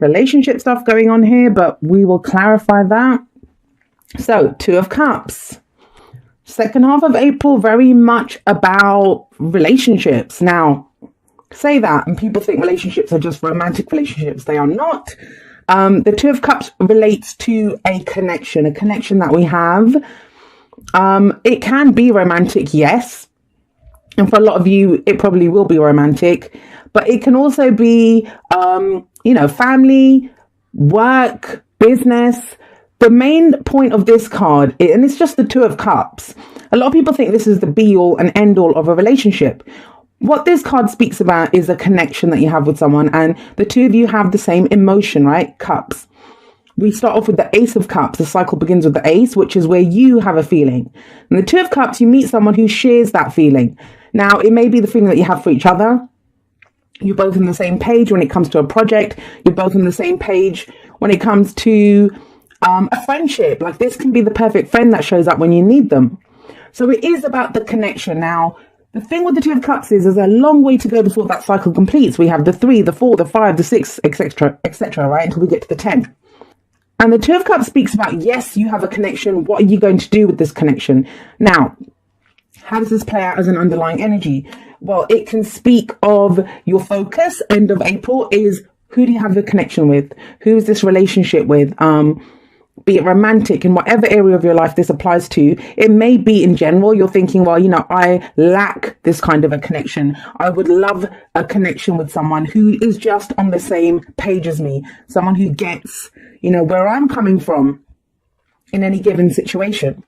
relationship stuff going on here, but we will clarify that. So, Two of Cups. Second half of April, very much about relationships. Now, say that, and people think relationships are just romantic relationships. They are not. The Two of Cups relates to a connection that we have. It can be romantic, yes. And for a lot of you, it probably will be romantic. But it can also be, family, work, business. The main point of this card, and it's just the Two of Cups. A lot of people think this is the be-all and end-all of a relationship. What this card speaks about is a connection that you have with someone, and the two of you have the same emotion, right? Cups. We start off with the Ace of Cups. The cycle begins with the Ace, which is where you have a feeling. And the Two of Cups, you meet someone who shares that feeling. Now, it may be the feeling that you have for each other. You're both on the same page when it comes to a project. You're both on the same page when it comes to a friendship. Like, this can be the perfect friend that shows up when you need them. So it is about the connection. Now, the thing with the Two of Cups is there's a long way to go before that cycle completes. We have the 3, the 4, the 5, the 6, etc., right, until we get to the 10. And the Two of Cups speaks about, yes, you have a connection. What are you going to do with this connection? Now, how does this play out as an underlying energy? Well, it can speak of your focus. End of April is, who do you have a connection with? Who is this relationship with? Be it romantic, in whatever area of your life this applies to. It may be in general, you're thinking, well, I lack this kind of a connection. I would love a connection with someone who is just on the same page as me. Someone who gets, where I'm coming from in any given situation.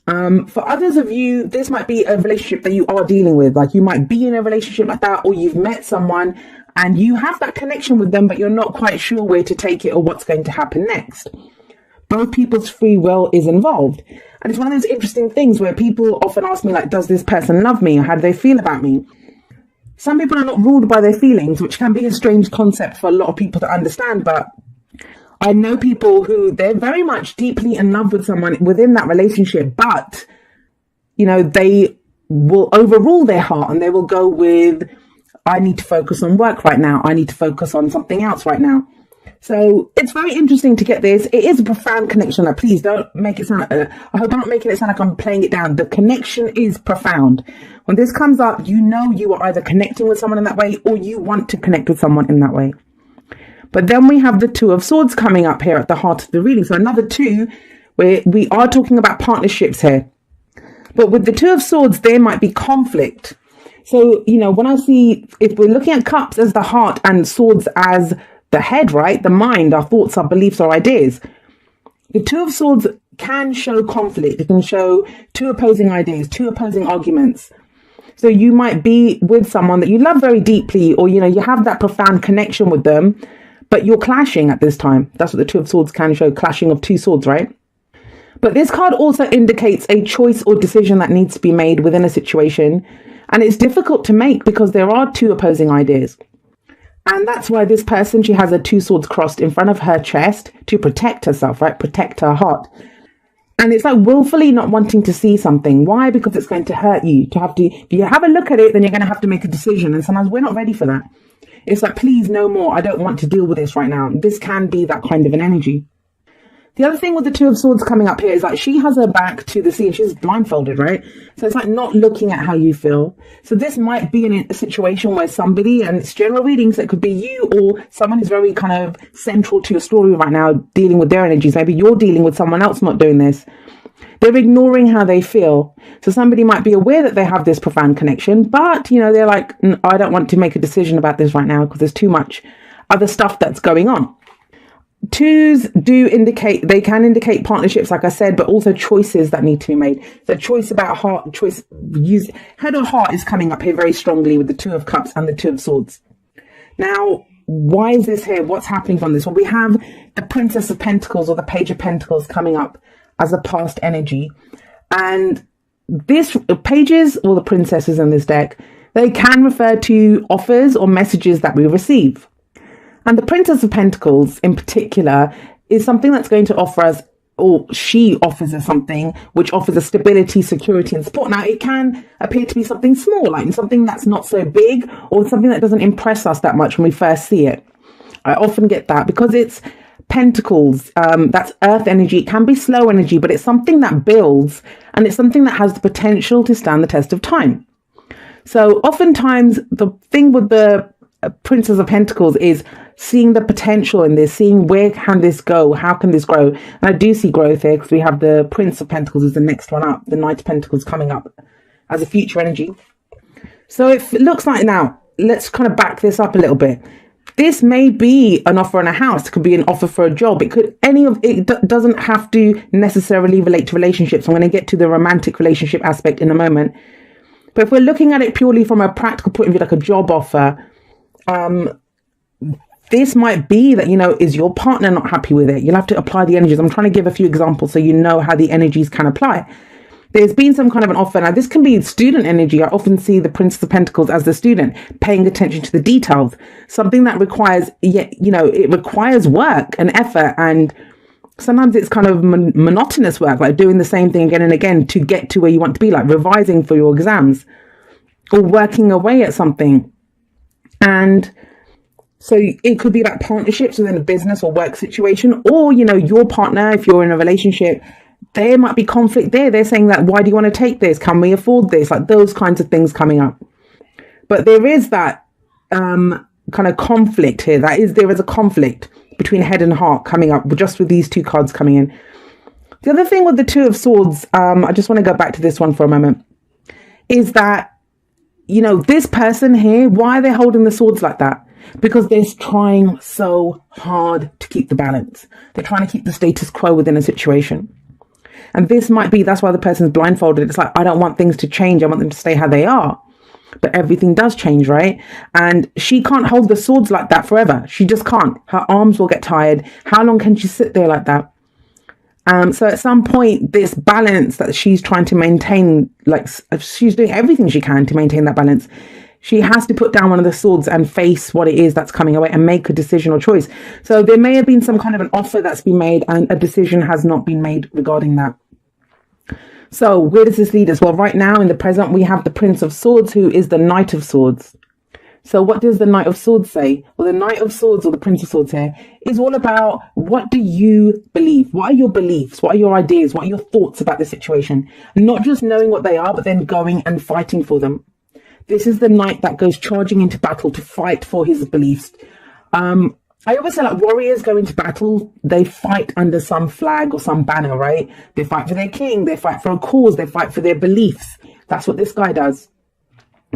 For others of you, this might be a relationship that you are dealing with. Like, you might be in a relationship like that, or you've met someone and you have that connection with them, but you're not quite sure where to take it or what's going to happen next. Both people's free will is involved. And it's one of those interesting things where people often ask me, like, does this person love me? Or how do they feel about me? Some people are not ruled by their feelings, which can be a strange concept for a lot of people to understand. But I know people who they're very much deeply in love with someone within that relationship, but, they will overrule their heart and they will go with, I need to focus on work right now. I need to focus on something else right now. So it's very interesting to get this. It is a profound connection. Like, please don't make it sound, I hope I'm not making it sound like I'm playing it down. The connection is profound. When this comes up, you are either connecting with someone in that way or you want to connect with someone in that way. But then we have the Two of Swords coming up here at the heart of the reading. So another two, where we are talking about partnerships here. But with the Two of Swords, there might be conflict. So, when I see, if we're looking at cups as the heart and swords as the head, right? The mind, our thoughts, our beliefs, our ideas. The Two of Swords can show conflict. It can show two opposing ideas, two opposing arguments. So you might be with someone that you love very deeply, or, you have that profound connection with them, but you're clashing at this time. That's what the Two of Swords can show, clashing of two swords, right? But this card also indicates a choice or decision that needs to be made within a situation. And it's difficult to make because there are two opposing ideas. And that's why this person, she has her two swords crossed in front of her chest to protect herself, right? Protect her heart. And it's like willfully not wanting to see something. Why? Because it's going to hurt you. If you have a look at it, then you're going to have to make a decision. And sometimes we're not ready for that. It's like, please, no more. I don't want to deal with this right now. This can be that kind of an energy. The other thing with the Two of Swords coming up here is like she has her back to the sea and she's blindfolded, right? So it's like not looking at how you feel. So this might be in a situation where somebody, and it's general readings, that could be you or someone who's very kind of central to your story right now, dealing with their energies. Maybe you're dealing with someone else not doing this. They're ignoring how they feel. So somebody might be aware that they have this profound connection, but, they're like, I don't want to make a decision about this right now because there's too much other stuff that's going on. Twos they can indicate partnerships, like I said, but also choices that need to be made. The choice about head or heart is coming up here very strongly with the Two of Cups and the Two of Swords. Now, why is this here? What's happening from this? Well, we have the Princess of Pentacles or the Page of Pentacles coming up as a past energy. And this pages, or the princesses in this deck, they can refer to offers or messages that we receive. And the Princess of Pentacles in particular is something that's going to offer us, or she offers us something which offers us stability, security and support. Now, it can appear to be something small, like something that's not so big or something that doesn't impress us that much when we first see it. I often get that because it's pentacles. That's earth energy. It can be slow energy, but it's something that builds, and it's something that has the potential to stand the test of time. So oftentimes the thing with the Princess of Pentacles is seeing the potential in this, seeing where can this go, how can this grow. And I do see growth here because we have the Prince of Pentacles is the next one up, the Knight of Pentacles coming up as a future energy. So it looks like, now let's kind of back this up a little bit. This may be an offer on a house. It could be an offer for a job. It could, doesn't have to necessarily relate to relationships. I'm going to get to the romantic relationship aspect in a moment. But if we're looking at it purely from a practical point of view, like a job offer, this might be that, is your partner not happy with it? You'll have to apply the energies. I'm trying to give a few examples so you know how the energies can apply. There's been some kind of an offer. Now, this can be student energy. I often see the Princess of Pentacles as the student, paying attention to the details. Something that requires, it requires work and effort. And sometimes it's kind of monotonous work, like doing the same thing again and again to get to where you want to be, like revising for your exams or working away at something. And so it could be like partnerships within a business or work situation, or, your partner, if you're in a relationship, there might be conflict there. They're saying that, why do you want to take this? Can we afford this? Like those kinds of things coming up. But there is that kind of conflict here. There is a conflict between head and heart coming up just with these two cards coming in. The other thing with the Two of Swords, I just want to go back to this one for a moment, is that, this person here, why are they holding the swords like that? Because they're trying so hard to keep the balance. They're trying to keep the status quo within a situation. And this might be, that's why the person's blindfolded. It's like, I don't want things to change. I want them to stay how they are. But everything does change, right? And she can't hold the swords like that forever. She just can't. Her arms will get tired. How long can she sit there like that? So at some point, this balance that she's trying to maintain, like she's doing everything she can to maintain that balance, she has to put down one of the swords and face what it is that's coming away and make a decision or choice. So there may have been some kind of an offer that's been made and a decision has not been made regarding that. So where does this lead us? Well, right now in the present, we have the Prince of Swords, who is the Knight of Swords. So what does the Knight of Swords say? Well, the Knight of Swords, or the Prince of Swords here, is all about, what do you believe? What are your beliefs? What are your ideas? What are your thoughts about the situation? Not just knowing what they are, but then going and fighting for them. This is the knight that goes charging into battle to fight for his beliefs. I always say, like, warriors go into battle, they fight under some flag or some banner, right? They fight for their king, they fight for a cause, they fight for their beliefs. That's what this guy does.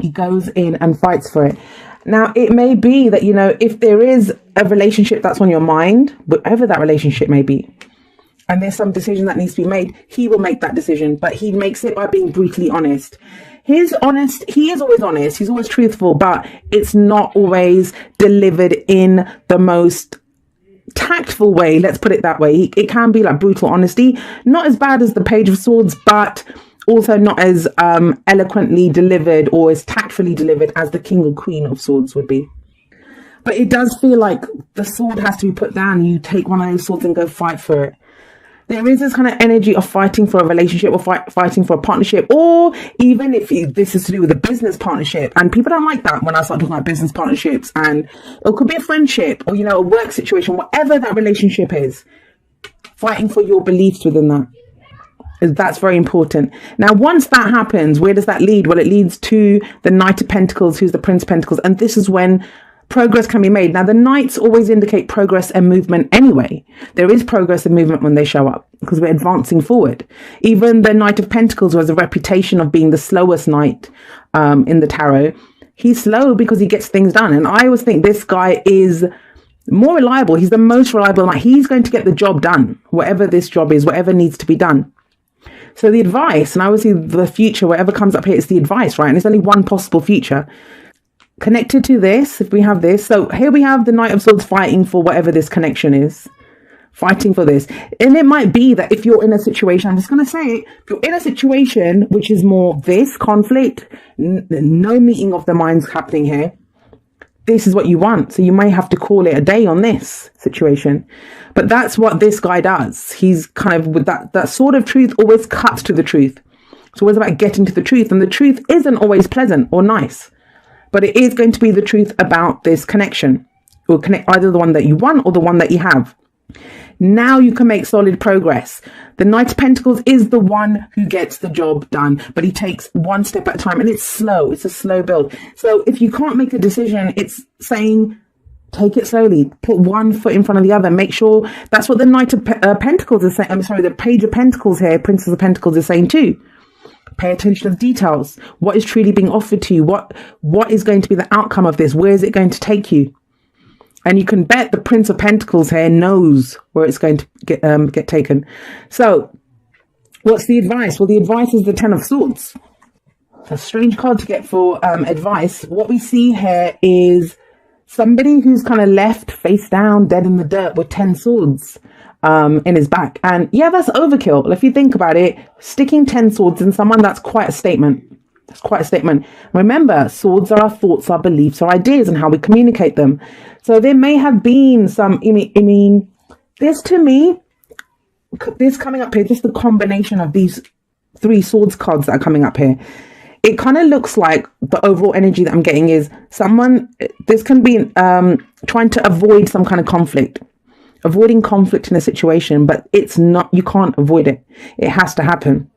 He goes in and fights for it. Now, it may be that, if there is a relationship that's on your mind, whatever that relationship may be, and there's some decision that needs to be made, he will make that decision, but he makes it by being brutally honest. He is always honest, he's always truthful, but it's not always delivered in the most tactful way, let's put it that way. It can be like brutal honesty, not as bad as the Page of Swords, but also not as eloquently delivered or as tactfully delivered as the King or Queen of Swords would be. But it does feel like the sword has to be put down. You take one of those swords and go fight for it. There is this kind of energy of fighting for a relationship or fighting for a partnership, or even if this is to do with a business partnership. And people don't like that when I start talking about business partnerships, and it could be a friendship or, a work situation, whatever that relationship is, fighting for your beliefs within that. That's very important. Now, once that happens, where does that lead? Well, it leads to the Knight of Pentacles, who's the Prince of Pentacles. And this is when progress can be made. Now, the knights always indicate progress and movement anyway. There is progress and movement when they show up because we're advancing forward. Even the Knight of Pentacles, who has a reputation of being the slowest knight in the tarot, he's slow because he gets things done. And I always think this guy is more reliable. He's the most reliable knight. He's going to get the job done, whatever this job is, whatever needs to be done. So the advice, and I would say the future, whatever comes up here, is the advice, right? And there's only one possible future. Connected to this, if we have this, so here we have the Knight of Swords fighting for whatever this connection is, fighting for this. And it might be that if you're in a situation, I'm just going to say it, if you're in a situation which is more this conflict, no meeting of the minds happening here, this is what you want. So you may have to call it a day on this situation. But that's what this guy does. He's kind of, with that sort of truth always cuts to the truth. It's always about getting to the truth. And the truth isn't always pleasant or nice. But it is going to be the truth about this connection or connect either the one that you want or the one that you have. Now you can make solid progress. The Knight of Pentacles is the one who gets the job done, but he takes one step at a time, and it's slow. It's a slow build. So if you can't make a decision, it's saying, take it slowly. Put one foot in front of the other. Make sure that's what the Knight of Pentacles is saying. I'm sorry, the Page of Pentacles here, Princess of Pentacles is saying too. Pay attention to the details. What is truly being offered to you? What is going to be the outcome of this? Where is it going to take you? And you can bet the Prince of Pentacles here knows where it's going to get taken. So what's the advice? Well, the advice is the Ten of Swords. It's a strange card to get for advice. What we see here is somebody who's kind of left face down, dead in the dirt with 10 swords in his back. And yeah, that's overkill. If you think about it, sticking 10 swords in someone, that's quite a statement. That's quite a statement. Remember, swords are our thoughts, our beliefs, our ideas, and how we communicate them. So there may have been some, I mean, this to me, this coming up here, just the combination of these 3 swords cards that are coming up here, it kind of looks like the overall energy that I'm getting is someone, this can be trying to avoid some kind of conflict, avoiding conflict in a situation, but it's not, you can't avoid it. It has to happen.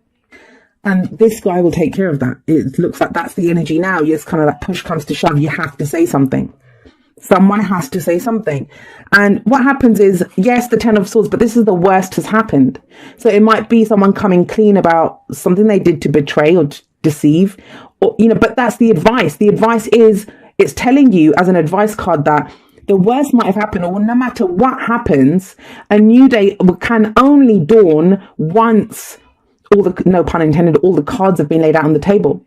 And this guy will take care of that. It looks like that's the energy now. It's kind of like push comes to shove. You have to say something. Someone has to say something. And what happens is, yes, the 10 of Swords, but this is the worst has happened. So it might be someone coming clean about something they did to betray or deceive, or, but that's the advice. The advice is, it's telling you as an advice card that the worst might have happened, or no matter what happens, a new day can only dawn once no pun intended, all the cards have been laid out on the table.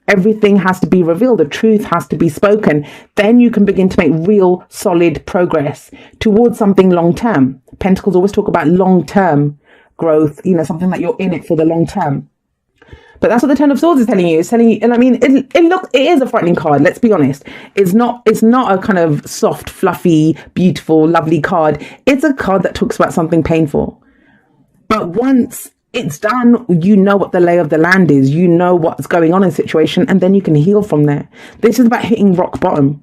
Everything has to be revealed. The truth has to be spoken. Then you can begin to make real solid progress towards something long term. Pentacles always talk about long term growth, something that you're in it for the long term. But that's what the Ten of Swords is telling you. It's telling you, and I mean, it is a frightening card. Let's be honest. It's not a kind of soft, fluffy, beautiful, lovely card. It's a card that talks about something painful. But once it's done, you know what the lay of the land is, you know what's going on in a situation, and then you can heal from there. This is about hitting rock bottom.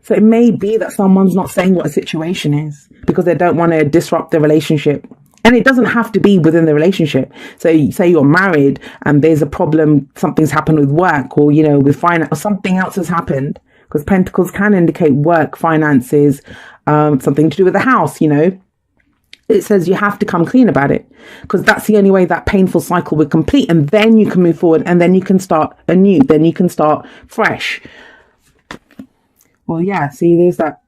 So it may be that someone's not saying what a situation is because they don't want to disrupt the relationship. And it doesn't have to be within the relationship. So say you're married and there's a problem, something's happened with work, or with finance, or something else has happened, because Pentacles can indicate work, finances, something to do with the house, It says you have to come clean about it, because that's the only way that painful cycle will complete. And then you can move forward, and then you can start anew. Then you can start fresh. Well, yeah, see, there's that.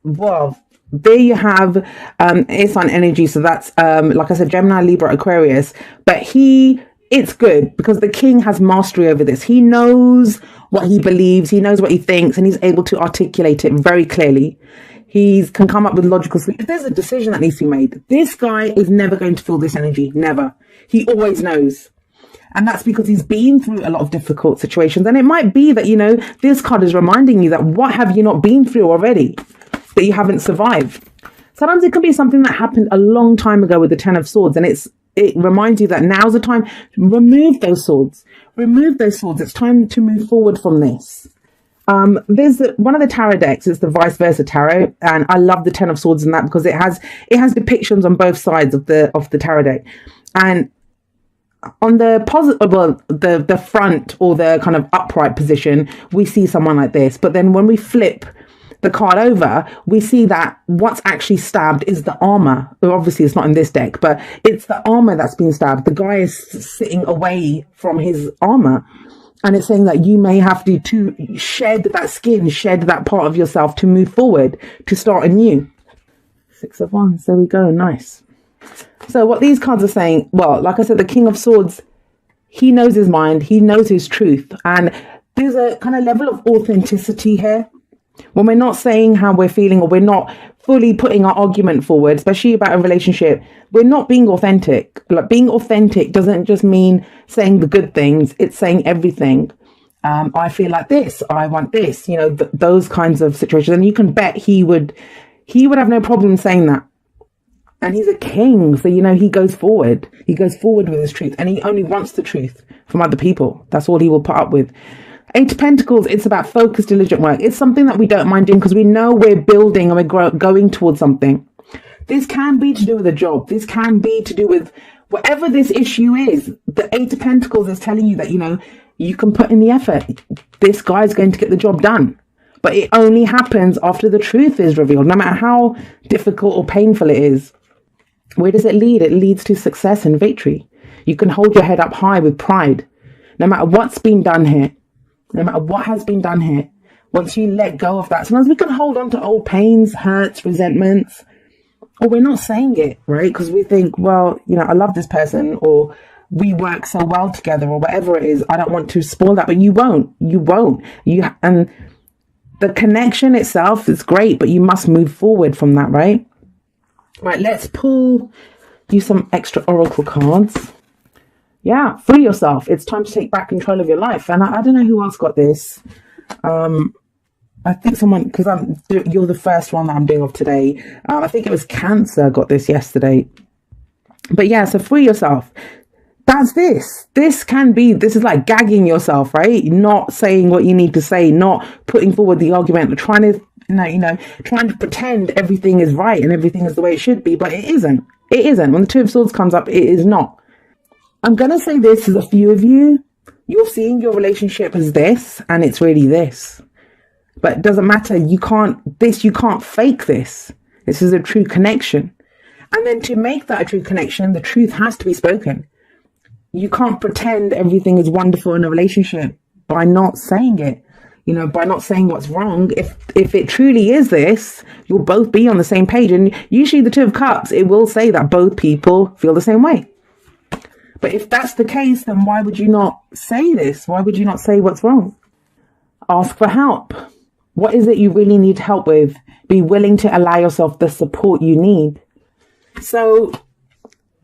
Well, there you have Air sign energy. So that's, like I said, Gemini, Libra, Aquarius. But it's good because the king has mastery over this. He knows what he believes. He knows what he thinks, and he's able to articulate it very clearly. He can come up with logical. If there's a decision that needs to be made, this guy is never going to feel this energy. Never. He always knows. And that's because he's been through a lot of difficult situations. And it might be that, this card is reminding you that what have you not been through already that you haven't survived? Sometimes it could be something that happened a long time ago with the Ten of Swords. And it reminds you that now's the time. Remove those swords. Remove those swords. It's time to move forward from this. There's one of the tarot decks. It's the Vice Versa Tarot, and I love the Ten of Swords in that because it has depictions on both sides of the tarot deck. And on the positive, well, the front or the kind of upright position, we see someone like this. But then when we flip the card over, we see that what's actually stabbed is the armor. Well, obviously, it's not in this deck, but it's the armor that's been stabbed. The guy is sitting away from his armor. And it's saying that you may have to shed that skin, shed that part of yourself to move forward, to start anew. 6 of Wands, there we go, nice. So what these cards are saying, well, like I said, the King of Swords, he knows his mind, he knows his truth. And there's a kind of level of authenticity here. When we're not saying how we're feeling, or we're not fully putting our argument forward, especially about a relationship, we're not being authentic. Like, being authentic doesn't just mean saying the good things, it's saying everything. I feel like this, I want this, those kinds of situations. And you can bet he would have no problem saying that. And he's a king, so he goes forward. He goes forward with his truth, and he only wants the truth from other people. That's all he will put up with. Eight of Pentacles, it's about focused, diligent work. It's something that we don't mind doing because we know we're building and we're going towards something. This can be to do with a job. This can be to do with whatever this issue is. The Eight of Pentacles is telling you that, you know, you can put in the effort. This guy's going to get the job done. But it only happens after the truth is revealed, no matter how difficult or painful it is. Where does it lead? It leads to success and victory. You can hold your head up high with pride. No matter what's been done here, no matter what has been done here, once you let go of that, sometimes we can hold on to old pains, hurts, resentments, or we're not saying it, right? Because we think, well, you know, I love this person, or we work so well together, or whatever it is. I don't want to spoil that, but you won't. And the connection itself is great, but you must move forward from that, right? Right, let's pull you some extra oracle cards. Yeah, free yourself. It's time to take back control of your life. And I don't know who else got this. I think someone, because you're the first one that I'm doing of today. I think it was Cancer got this yesterday. But yeah, so free yourself. That's this. This is like gagging yourself, right? Not saying what you need to say, not putting forward the argument, trying to pretend everything is right and everything is the way it should be, but it isn't. It isn't. When the Two of Swords comes up, it is not. I'm going to say this as a few of you. You're seeing your relationship as this, and it's really this. But it doesn't matter. You can't fake this. This is a true connection. And then to make that a true connection, the truth has to be spoken. You can't pretend everything is wonderful in a relationship by not saying it. You know, by not saying what's wrong. If it truly is this, you'll both be on the same page. And usually the Two of Cups, it will say that both people feel the same way. But if that's the case, then why would you not say this? Why would you not say what's wrong? Ask for help. What is it you really need help with? Be willing to allow yourself the support you need. So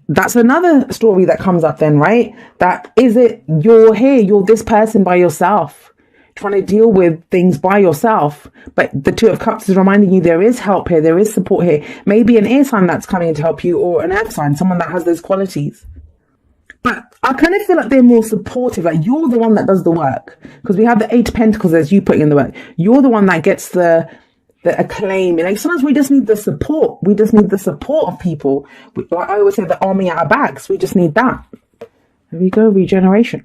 that's another story that comes up then, right? That is it, you're this person by yourself, trying to deal with things by yourself. But the Two of Cups is reminding you there is help here, there is support here. Maybe an air sign that's coming in to help you, or an earth sign, someone that has those qualities. But I kind of feel like they're more supportive, like you're the one that does the work. Because we have the Eight of Pentacles as you putting in the work. You're the one that gets the acclaim. And like sometimes we just need the support. We just need the support of people. Like I always say, the army at our backs. We just need that. There we go, regeneration.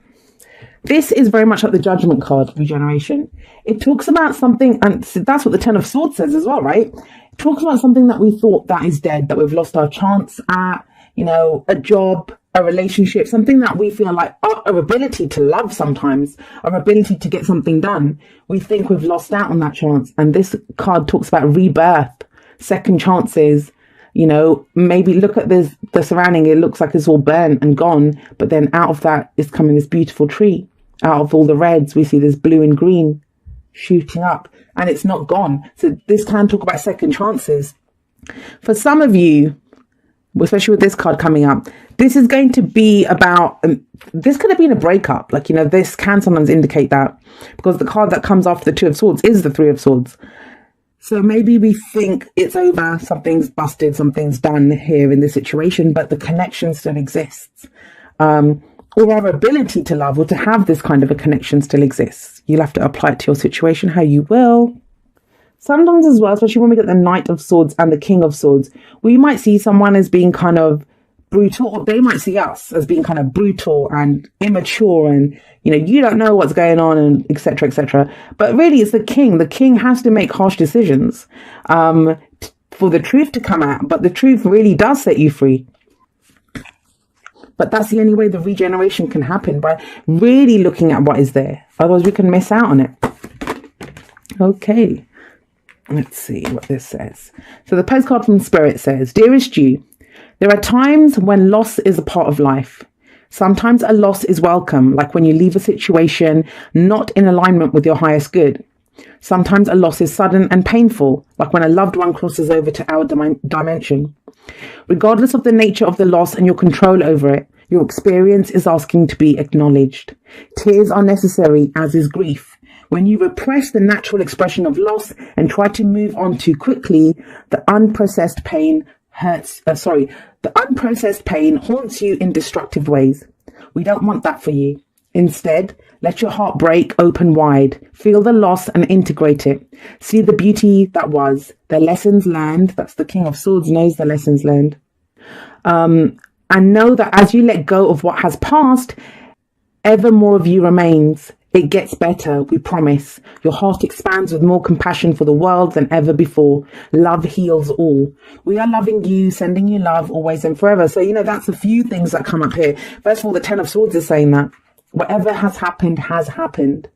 This is very much like the Judgment card, regeneration. It talks about something, and that's what the Ten of Swords says as well, right? It talks about something that we thought that is dead, that we've lost our chance at, you know, a job, a relationship, something that we feel like, our ability to love sometimes, our ability to get something done. We think we've lost out on that chance. And this card talks about rebirth, second chances. You know, maybe look at the surrounding. It looks like it's all burnt and gone. But then out of that is coming this beautiful tree. Out of all the reds, we see this blue and green shooting up. And it's not gone. So this can talk about second chances. For some of you, especially with this card coming up, this is going to be about, this could have been a breakup. Like, you know, this can sometimes indicate that, because the card that comes after the Two of Swords is the Three of Swords. So maybe we think it's over, something's busted, something's done here in this situation, but the connection still exists. Or our ability to love or to have this kind of a connection still exists. You'll have to apply it to your situation how you will. Sometimes as well, especially when we get the Knight of Swords and the King of Swords, we might see someone as being kind of brutal, or they might see us as being kind of brutal and immature, and, you know, you don't know what's going on, and etc., etc. But really, it's the king. The king has to make harsh decisions for the truth to come out, but the truth really does set you free. But that's the only way the regeneration can happen, by really looking at what is there. Otherwise, we can miss out on it. Okay. Let's see what this says. So the postcard from Spirit says, Dearest you, there are times when loss is a part of life. Sometimes a loss is welcome, like when you leave a situation not in alignment with your highest good. Sometimes a loss is sudden and painful, like when a loved one crosses over to our dimension. Regardless of the nature of the loss and your control over it, your experience is asking to be acknowledged. Tears are necessary, as is grief. When you repress the natural expression of loss and try to move on too quickly, the unprocessed pain haunts you in destructive ways. We don't want that for you. Instead, Let your heart break open wide. Feel the loss and integrate it. See the beauty that was. The lessons learned. That's the King of Swords knows the lessons learned. And know that as you let go of what has passed, ever more of you remains. It gets better, we promise. Your heart expands with more compassion for the world than ever before. Love heals all. We are loving you, sending you love always and forever. So, that's a few things that come up here. First of all, the Ten of Swords is saying that whatever has happened has happened.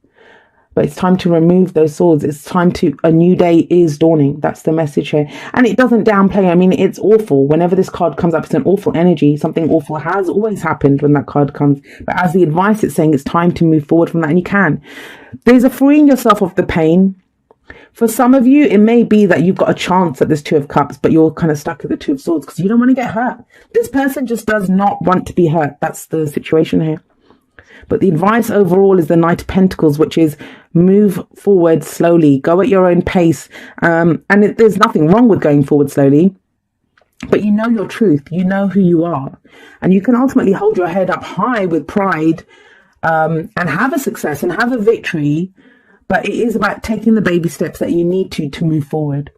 But it's time to remove those swords. It's time a new day is dawning. That's the message here. And it doesn't downplay. I mean, it's awful. Whenever this card comes up, it's an awful energy. Something awful has always happened when that card comes. But as the advice, it's saying it's time to move forward from that. And you can. There's a freeing yourself of the pain. For some of you, it may be that you've got a chance at this Two of Cups, but you're kind of stuck at the Two of Swords because you don't want to get hurt. This person just does not want to be hurt. That's the situation here. But the advice overall is the Knight of Pentacles, which is move forward slowly, go at your own pace. There's nothing wrong with going forward slowly, but you know your truth, you know who you are, and you can ultimately hold your head up high with pride and have a success and have a victory. But it is about taking the baby steps that you need to move forward.